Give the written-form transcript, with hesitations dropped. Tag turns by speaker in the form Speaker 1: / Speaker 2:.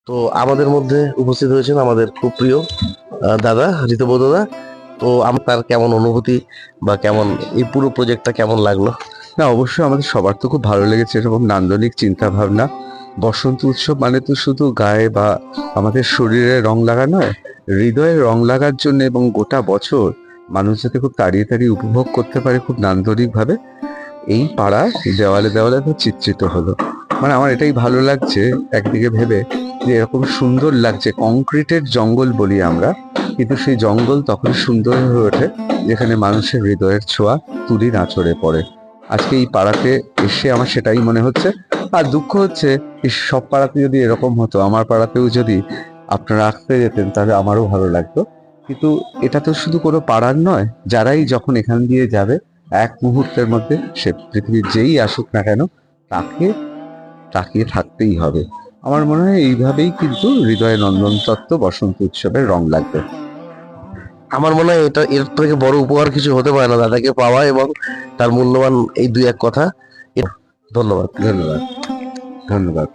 Speaker 1: তো আমাদের মধ্যে উপস্থিত হয়েছেন আমাদের খুব প্রিয় দাদা ঋতব্র দাদা। তো তার কেমন অনুভূতি বা কেমন এই পুরো প্রজেক্টটা কেমন লাগলো?
Speaker 2: না, অবশ্যই আমাদের সবার তো খুব ভালো লেগেছে এরকম নান্দনিক চিন্তা ভাবনা। বসন্ত উৎসব মানে তো শুধু গায়ে বা আমাদের শরীরে রং লাগা নয়, হৃদয়ে রং লাগার জন্য, এবং গোটা বছর মানুষ যাতে খুব তাড়িয়ে তাড়িয়ে উপভোগ করতে পারে খুব নান্দনিক ভাবে। এই পাড়ায় দেওয়ালে দেওয়ালে তো চিত্রিত হলো। মানে আমার এটাই ভালো লাগছে একদিকে ভেবে, যে এরকম সুন্দর লাগছে। কংক্রিটের জঙ্গল বলি আমরা, কিন্তু সেই জঙ্গল তখন সুন্দর হয়ে ওঠে যেখানে মানুষের হৃদয়ের ছোঁয়া তুলির আঁচড়ে পড়ে। আজকে এই পাড়াতে এসে আমার সেটাই মনে হচ্ছে। আর দুঃখ হচ্ছে, এই সব পাড়াতে যদি এরকম হতো, আমার পাড়াতেও যদি আপনারা আসতে যেতেন তাহলে আমারও ভালো লাগতো। কিন্তু এটা তো শুধু কোনো পাড়ার নয়, যারাই যখন এখান দিয়ে যাবে এক মুহূর্তের মধ্যে সে পৃথিবীর যেই আসুক না কেন, তাকে তাকিয়ে থাকতেই হবে। আমার মনে হয় এইভাবেই কিন্তু হৃদয় নন্দন তত্ত্ব বসন্ত উৎসবের রং লাগবে।
Speaker 1: আমার মনে হয় এটা এর থেকে বড় উপহার কিছু হতে পারে না দাদাকে পাওয়া এবং তার মূল্যবান এই দুই এক কথা। ধন্যবাদ।
Speaker 2: ধন্যবাদ। ধন্যবাদ।